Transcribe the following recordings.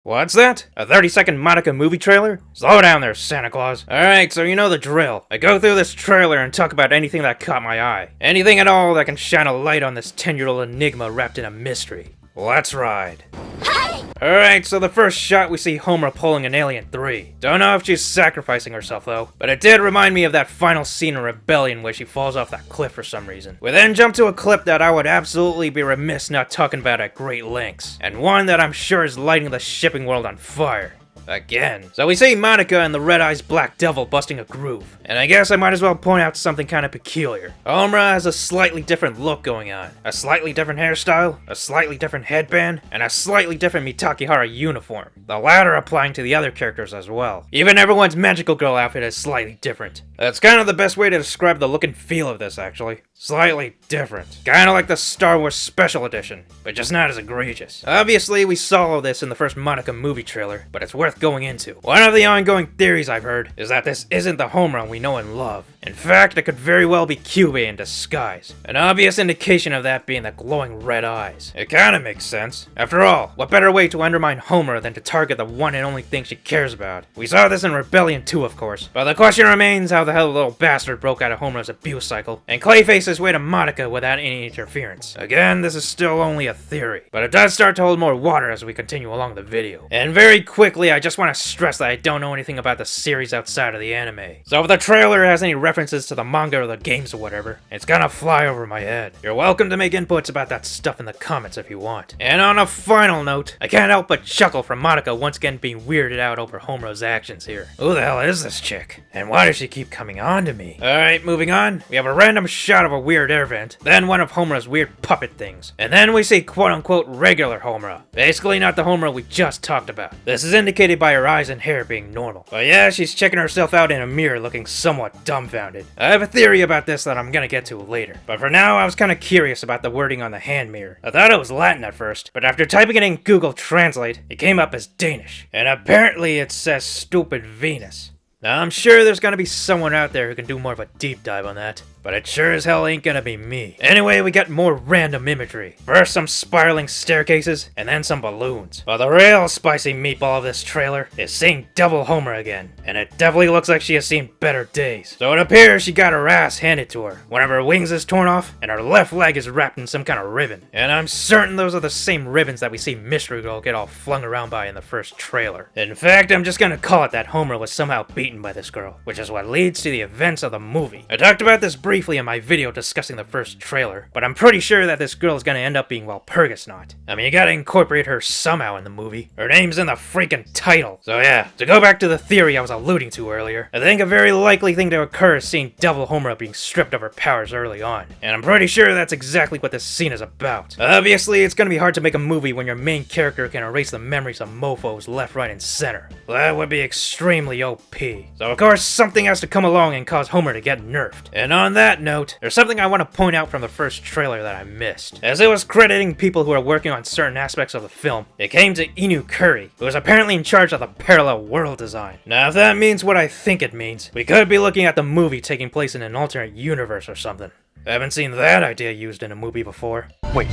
What's that? A 30-second Madoka movie trailer? Slow down there, Santa Claus. Alright, so you know the drill. I go through this trailer and talk about anything that caught my eye. Anything at all that can shine a light on this 10-year-old enigma wrapped in a mystery. Let's ride. Alright, so the first shot we see Homer pulling an Alien 3. Don't know if she's sacrificing herself though, but it did remind me of that final scene in Rebellion where she falls off that cliff for some reason. We then jump to a clip that I would absolutely be remiss not talking about at great lengths, and one that I'm sure is lighting the shipping world on fire. Again. So we see Madoka and the Red Eyes Black Devil busting a groove. And I guess I might as well point out something kind of peculiar. Homer has a slightly different look going on. A slightly different hairstyle, a slightly different headband, and a slightly different Mitakihara uniform. The latter applying to the other characters as well. Even everyone's magical girl outfit is slightly different. That's kind of the best way to describe the look and feel of this actually. Slightly different. Kinda like the Star Wars Special Edition, but just not as egregious. Obviously, we saw all this in the first Madoka movie trailer, but it's worth going into. One of the ongoing theories I've heard is that this isn't the Homer we know and love. In fact, it could very well be Kyubey in disguise. An obvious indication of that being the glowing red eyes. It kinda makes sense. After all, what better way to undermine Homer than to target the one and only thing she cares about? We saw this in Rebellion 2, of course, but the question remains how the hell the little bastard broke out of Homer's abuse cycle and Clayface his way to Madoka without any interference. Again, this is still only a theory, but it does start to hold more water as we continue along the video. And very quickly, I just want to stress that I don't know anything about the series outside of the anime. So if the trailer has any references to the manga or the games or whatever, it's gonna fly over my head. You're welcome to make inputs about that stuff in the comments if you want. And on a final note, I can't help but chuckle from Madoka once again being weirded out over Homer's actions here. Who the hell is this chick? And why does she keep coming on to me? Alright, moving on. We have a random shot of a weird air vent, then one of Homer's weird puppet things, and then we see quote-unquote regular Homer. Basically not the Homer we just talked about. This is indicated by her eyes and hair being normal. But yeah, she's checking herself out in a mirror looking somewhat dumbfounded. I have a theory about this that I'm gonna get to later. But for now, I was kinda curious about the wording on the hand mirror. I thought it was Latin at first, but after typing it in Google Translate, it came up as Danish. And apparently it says stupid Venus. Now I'm sure there's gonna be someone out there who can do more of a deep dive on that, but it sure as hell ain't gonna be me. Anyway, we got more random imagery. First some spiraling staircases, and then some balloons. But the real spicy meatball of this trailer is seeing double Homer again, and it definitely looks like she has seen better days. So it appears she got her ass handed to her. One of her wings is torn off, and her left leg is wrapped in some kind of ribbon. And I'm certain those are the same ribbons that we see Mystery Girl get all flung around by in the first trailer. In fact, I'm just gonna call it that Homer was somehow beaten by this girl, which is what leads to the events of the movie. I talked about this briefly in my video discussing the first trailer, but I'm pretty sure that this girl is gonna end up being Walpurgisnacht. I mean, you gotta incorporate her somehow in the movie. Her name's in the freaking title. So yeah, to go back to the theory I was alluding to earlier, I think a very likely thing to occur is seeing Devil Homer being stripped of her powers early on. And I'm pretty sure that's exactly what this scene is about. Obviously, it's gonna be hard to make a movie when your main character can erase the memories of mofos left, right, and center. That would be extremely OP. So of course, something has to come along and cause Homer to get nerfed. And on that note, there's something I want to point out from the first trailer that I missed. As it was crediting people who are working on certain aspects of the film, it came to Inu Curry, who was apparently in charge of the parallel world design. Now if that means what I think it means, we could be looking at the movie taking place in an alternate universe or something. I haven't seen that idea used in a movie before. Wait,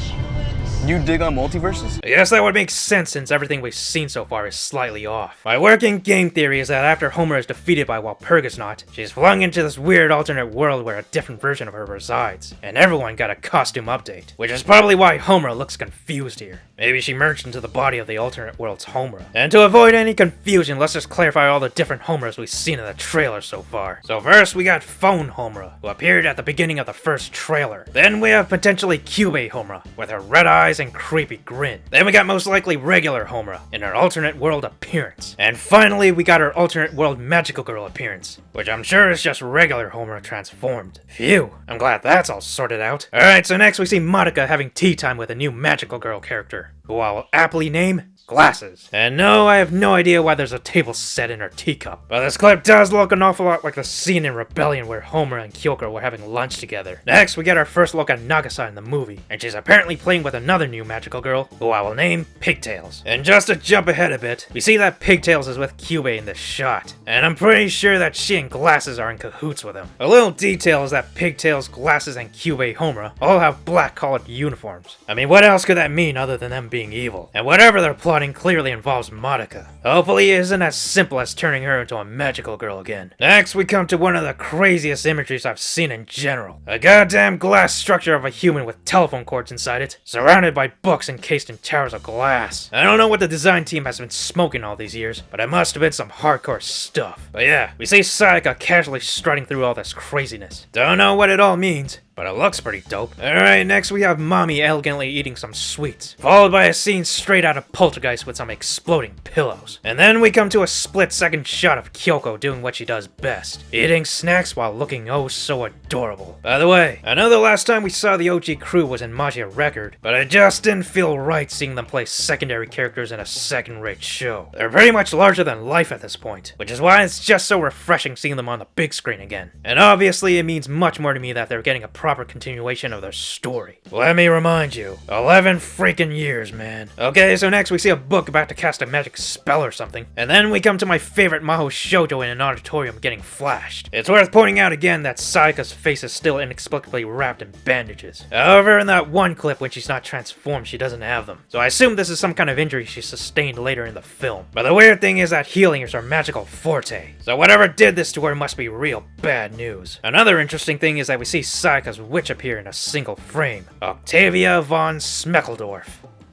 you dig on multiverses? I guess that would make sense since everything we've seen so far is slightly off. My working game theory is that after Homer is defeated by Walpurgisnacht, she's flung into this weird alternate world where a different version of her resides, and everyone got a costume update, which is probably why Homer looks confused here. Maybe she merged into the body of the alternate world's Homer. And to avoid any confusion, let's just clarify all the different Homers we've seen in the trailer so far. So first we got Phone Homer, who appeared at the beginning of the first trailer. Then we have potentially Kyubey Homer, with her red eyes and creepy grin. Then we got most likely regular Homer, in her alternate world appearance. And finally we got her alternate world magical girl appearance, which I'm sure is just regular Homer transformed. Phew, I'm glad that's all sorted out. Alright, so next we see Madoka having tea time with a new magical girl character, who I will aptly name Glasses. And no, I have no idea why there's a table set in her teacup, but this clip does look an awful lot like the scene in Rebellion where Homer and Kyoko were having lunch together. Next, we get our first look at Nagasa in the movie, and she's apparently playing with another new magical girl, who I will name Pigtails. And just to jump ahead a bit, we see that Pigtails is with Kyubey in this shot, and I'm pretty sure that she and Glasses are in cahoots with him. A little detail is that Pigtails, Glasses, and Kyubey Homer all have black collared uniforms. I mean, what else could that mean other than them being evil? And whatever their plot plotting clearly involves Madoka. Hopefully it isn't as simple as turning her into a magical girl again. Next, we come to one of the craziest imageries I've seen in general. A goddamn glass structure of a human with telephone cords inside it, surrounded by books encased in towers of glass. I don't know what the design team has been smoking all these years, but it must have been some hardcore stuff. But yeah, we see Sayaka casually strutting through all this craziness. Don't know what it all means, but it looks pretty dope. Alright, next we have Mommy elegantly eating some sweets, followed by a scene straight out of Poltergeist with some exploding pillows. And then we come to a split-second shot of Kyoko doing what she does best, eating snacks while looking oh so adorable. By the way, I know the last time we saw the OG crew was in Magia Record, but it just didn't feel right seeing them play secondary characters in a second-rate show. They're pretty much larger than life at this point, which is why it's just so refreshing seeing them on the big screen again. And obviously it means much more to me that they're getting a proper continuation of their story. Let me remind you, 11 freaking years, man. Okay, so next we see a book about to cast a magic spell or something, and then we come to my favorite Maho Shoujo in an auditorium getting flashed. It's worth pointing out again that Sayaka's face is still inexplicably wrapped in bandages. However, in that one clip when she's not transformed, she doesn't have them. So I assume this is some kind of injury she sustained later in the film. But the weird thing is that healing is her magical forte. So whatever did this to her must be real bad news. Another interesting thing is that we see Sayaka's witch appear in a single frame. Octavia von Schmeckledorf.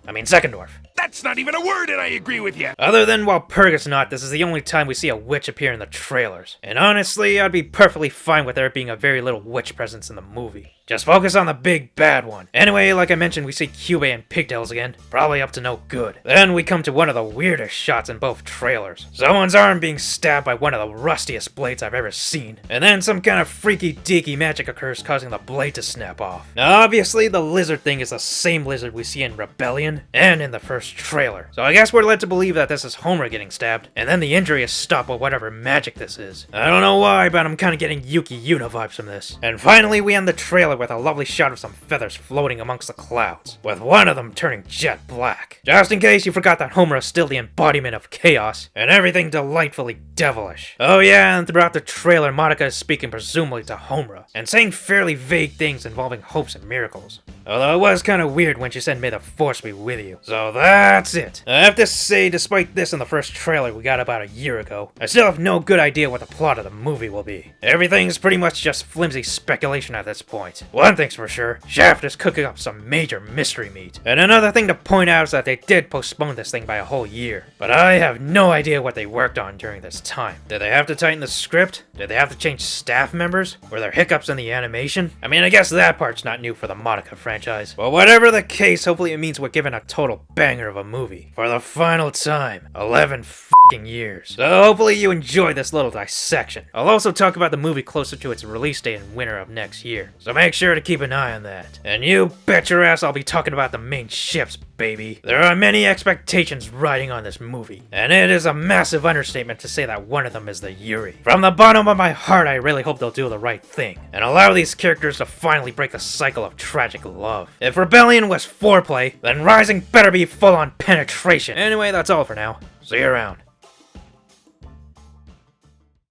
Seckendorf. That's not even a word, and I agree with you. Other than Walpurgisnacht, this is the only time we see a witch appear in the trailers. And honestly, I'd be perfectly fine with there being a very little witch presence in the movie. Just focus on the big bad one. Anyway, like I mentioned, we see Cube and pigtails again. Probably up to no good. Then we come to one of the weirdest shots in both trailers. Someone's arm being stabbed by one of the rustiest blades I've ever seen. And then some kind of freaky deaky magic occurs causing the blade to snap off. Now obviously the lizard thing is the same lizard we see in Rebellion and in the first trailer. So I guess we're led to believe that this is Homura getting stabbed, and then the injury is stopped by whatever magic this is. I don't know why, but I'm kinda getting Yuki Yuna vibes from this. And finally we end the trailer with a lovely shot of some feathers floating amongst the clouds, with one of them turning jet black. Just in case you forgot that Homura is still the embodiment of chaos, and everything delightfully devilish. Oh yeah, and throughout the trailer Madoka is speaking presumably to Homura, and saying fairly vague things involving hopes and miracles. Although it was kinda weird when she said may the force be with you. So that's it. I have to say, despite this in the first trailer we got about a year ago, I still have no good idea what the plot of the movie will be. Everything's pretty much just flimsy speculation at this point. One thing's for sure, Shaft is cooking up some major mystery meat. And another thing to point out is that they did postpone this thing by a whole year. But I have no idea what they worked on during this time. Did they have to tighten the script? Did they have to change staff members? Were there hiccups in the animation? I guess that part's not new for the Madoka franchise. But whatever the case, hopefully it means we're given a total banger of a movie. For the final time. 11 f***ing years. So hopefully you enjoy this little dissection. I'll also talk about the movie closer to its release date in winter of next year. So make sure to keep an eye on that. And you bet your ass I'll be talking about the main ships, baby. There are many expectations riding on this movie, and it is a massive understatement to say that one of them is the Yuri. From the bottom of my heart, I really hope they'll do the right thing, and allow these characters to finally break the cycle of tragic love. If Rebellion was foreplay, then Rising better be full-on penetration. Anyway, that's all for now. See you around.